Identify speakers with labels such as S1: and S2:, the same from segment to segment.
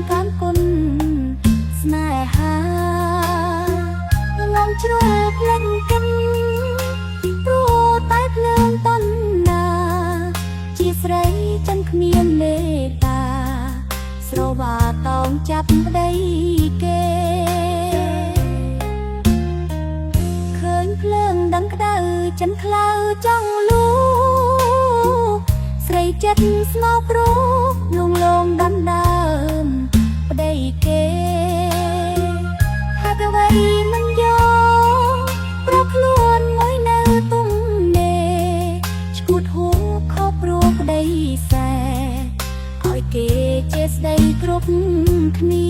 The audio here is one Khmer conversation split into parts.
S1: การគុណស្នេហាងំជ្រុលភ្លេចកិនព្រោះតែភ្លើងតណ្ណាជាស្រីចិនគ្មានមេត្តាស្រវាតោងចាប់ប្តីគេឃើញភ្លើងដឹងក្តៅចិនខ្លៅចង់លូស្រីចិត្តស្មោកព្រោះលងលងដណ្ដើមប្តីគេហើយអ្វីមិនយកប្រខ្លួនមួយនៅទុំនេឈួតហួខោព្រោះប្តីសែឲ្យគេចេះស្ដីគ្រប់គ្នា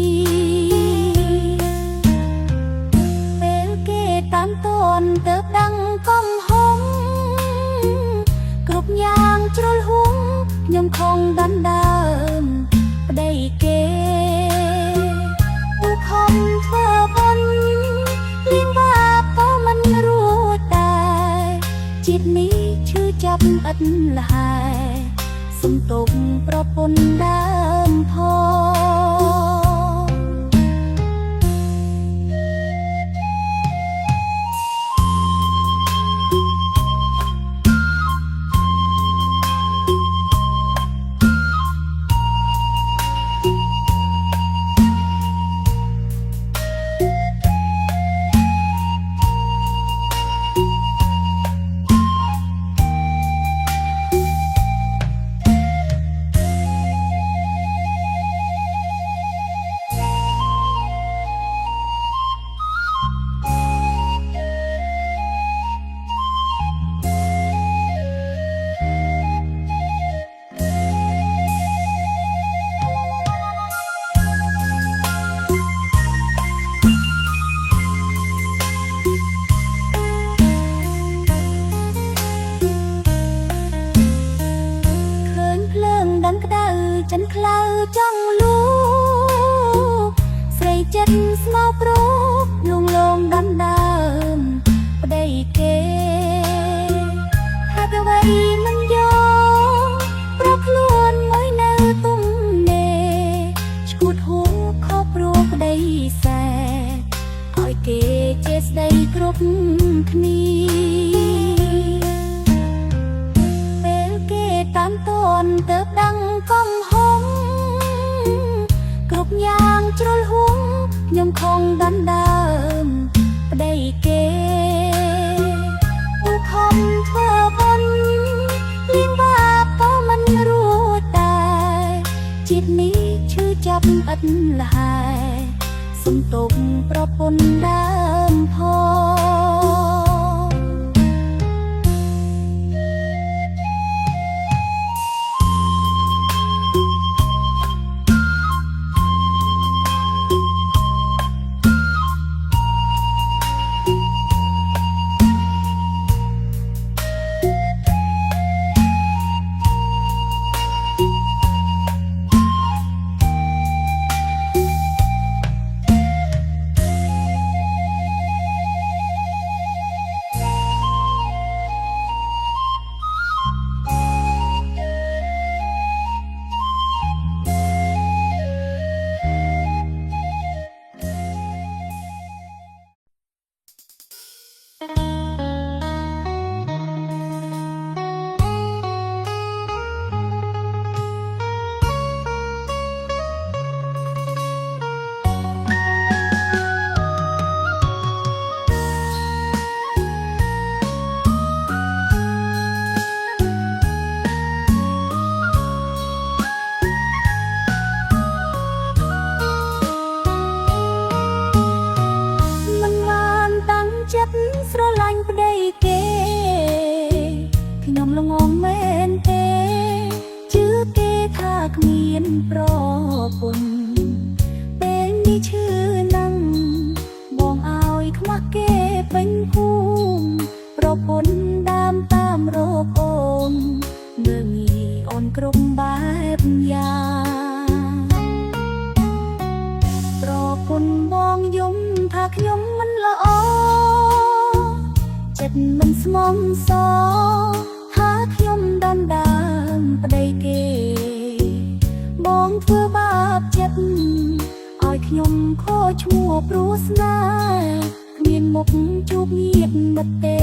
S1: ពេលគេតាមតនទៅដឹងកំហុងគ្រប់យ៉ាងជ្រុលហួងខ្ញុំខំដណ្ដើមប្តីគេទូខំធ្វើបុណ្យលៀងបាបក៏មិនរួចដែរជាតិនេះឈឺចាប់ឥតលហើយសុំទោសប្រពន្ធដើមផងចិនខ្លៅចង់លូស្រីចិត្តស្មោកព្រោះលងលងដណ្ដើមប្តីគេហើយអ្វីមិនយកប្រខ្លួនមួយនៅទុំនេឈួតហួខោព្រោះប្តីសែឲ្យគេចេះស្ដីគ្រប់គ្នាពេលគេតាមតនទៅដឹងកំហុងគ្រប់យ៉ាងជ្រុលហួងខ្ញុំខំដណ្ដើមប្តីគេទូខំធ្វើបុណ្យលៀងបាបក៏មិនរួចដែរជាតិនេះឈឺចាប់ឥតលហើយសុំទោសប្រពន្ធដើមផងស្រឡាញ់ប្តីគេខ្ញុំល្ងងមែនទេជឿគេថាគ្មានប្រពន្ធពេលនេះឈឺណាស់បងឲ្យខ្មាស់គេពេញភូមិប្រពន្ធដើមតាមរកអូនមើលងាយអូនគ្រប់បែបយ៉ាងប្រពន្ធបងយំថាខ្ញុំមិនល្អចិត្តមិនស្មងសថាខ្ញុំដណ្ដើមប្តីគេបងធ្វើបាបចិត្ត ខ្ញុំខូចឈ្មោះព្រោះស្នេហ៍គ្មានមុខជួបញៀតមិត្តទេ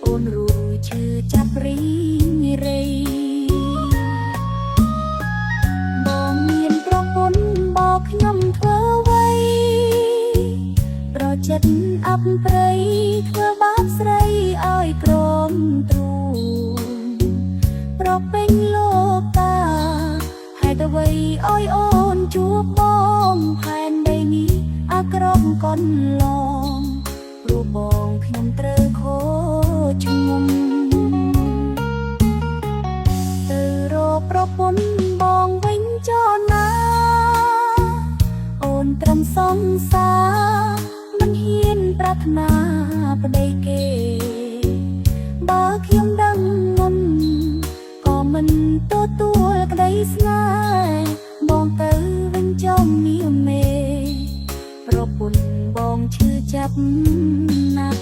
S1: អូនរួចឈឺចាប់រីងរៃបងមានប្រពន្ធបោកខ្ញុំធ្វើអ្វីប្រចិត្តអាប់ព្រៃធ្វើបាបស្រីឲ្យក្រមទ្រូងប្រពេញលោកតាហេតុអ្វីឲ្យអូនជួបបងផែនដីនេះអាក្រក់កន់ឡងព្រោះបងខ្ញុំត្រូវខូចឈ្មោះទៅរកប្រពន្ធបងវិញចោលណាអូនត្រឹមសង្សារមិនហ៊ានប្រាថ្នាប្តីគេបើខ្ញុំដឹងមុនក៏មិនទទួលក្តីស្នេហ៍បងទៅវិញចំនាមមេប្រពន្ធបងឈឺចាប់ណាស់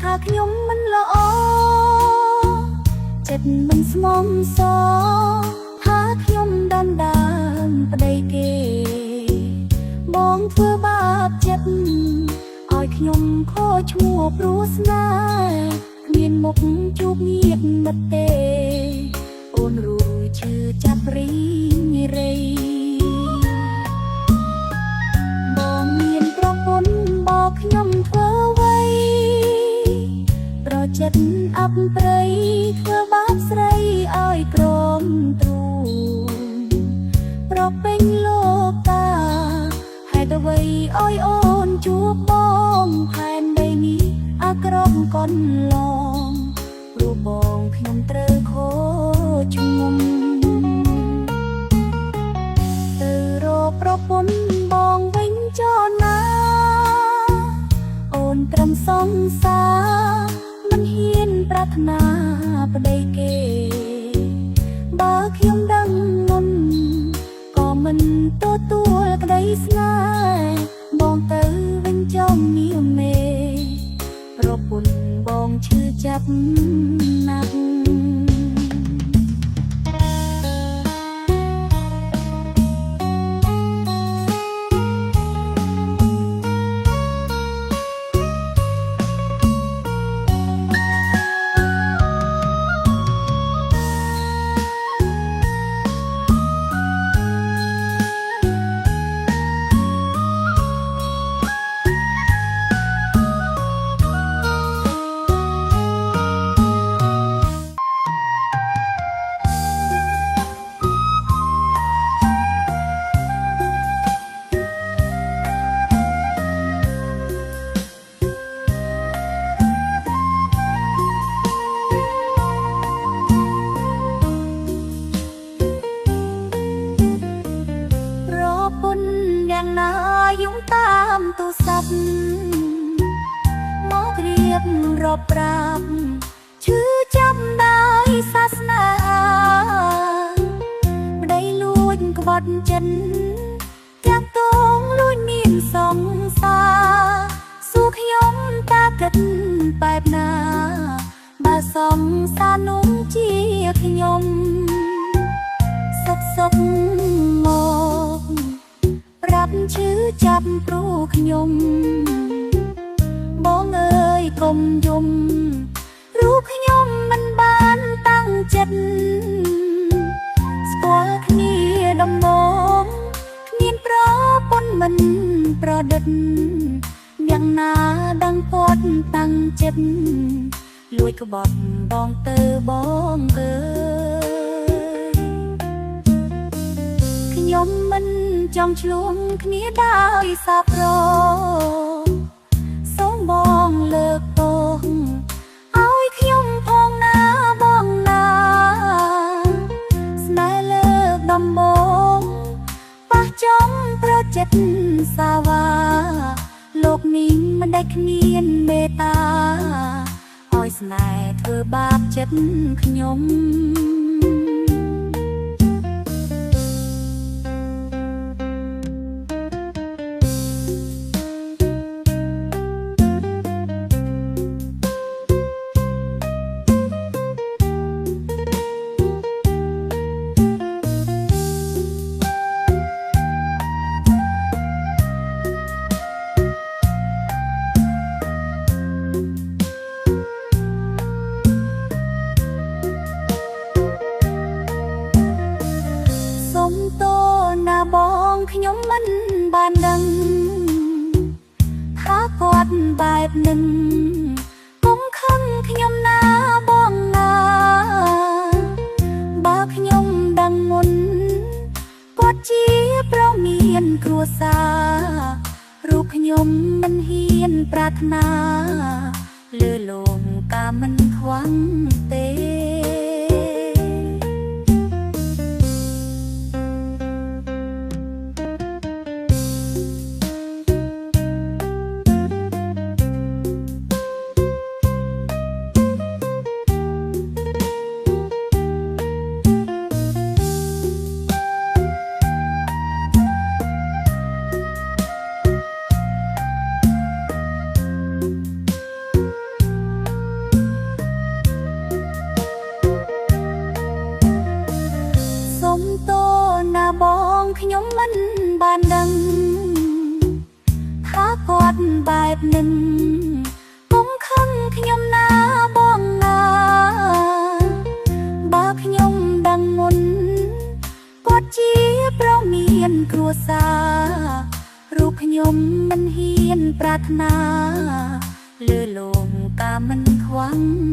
S1: ថាខ្ញុំមិនល្អចិត្តមិនស្មងសថាខ្ញុំដណ្ដើមប្តីគេបងធ្វើបាបចិត្តឲ្យខ្ញុំខូចឈ្មោះព្រោះស្នេហ៍គ្មានមុខជួបញៀតមិត្តទេអូនរួចឈឺចាប់រីងរៃបងមានប្រពន្ធបោកខ្ញុំធ្វើអ្វីប្រចិត្តអាប់ព្រៃធ្វើបាបស្រីឲ្យក្រមទ្រូងប្រពេញលោកតាហេតុអ្វីឲ្យអូនជួបបងផែនដីនេះអាក្រក់កន់ឡងព្រោះបងខ្ញុំត្រូវខូចឈ្មោះទៅរកប្រពន្ធបងវិញចោលណាអូនត្រឹមសង្សារមិនហ៊ានប្រាថ្នាប្តីគេបើខ្ញុំដឹងមុនក៏មិនទទួលក្តីស្នេហ៍បងទៅវិញចំនាមមេប្រពន្ធបងឈឺចាប់ណាស់យ៉ាងណាយំតាមទូរស័ព្ទមករៀបរាប់ប្រាប់ឈឺចាប់ដោយសាសនាប្តីលួចក្បត់ចិត្តចាក់តងលួចមានសង្សារសួរខ្ញុំតាគិតបែបណាបើសង្សារនោះជាខ្ញុំសុកមកប្រាប់ឈឺចាប់ព្រោះខ្ញុំបងអើយកុំយំព្រោះខ្ញុំមិនបានតាំងចិត្តស្គាល់គ្នាដំបូងគ្មានប្រពន្ធមិនប្រឌិតយ៉ាងណាដឹងពាត់តាំងចិត្តលួចក្បត់បងទៅបងអើយខ្ញុំមិនចង់ឆ្លងគ្នាដោយសាប្រសូមបងលើកទោសឲ្យខ្ញុំផងណាបងណាស្នេហ៍លើកដំបូងប៉ះ ចិត្តសាវាលោកនេះមិនได้គ្មានមេត្តាឲ្យស្នេហ៍ធ្វើបាបចិត្តខ្ញុំ សុំតោណាបងខ្ញុំមិនបានដឹងថាគាត់បែបនឹងកុំខឹងខ្ញុំណាបងណាបើខ្ញុំដឹងមុនគាត់ជាប្រមានគ្រួសាររូបខ្ញុំមិនហ៊ានប្រាថ្នាលើលងការមិនខ្វាំងទេ សុំតោណាបងខ្ញុំមិនបានដឹងថាគាត់បែបនឹងកុំខឹងខ្ញុំណាបងណាបើខ្ញុំដឹងមុនគាត់ជាប្រមានគ្រួសាររូបខ្ញុំមិនហ៊ានប្រាថ្នាលើលងការមិនខ្វាំង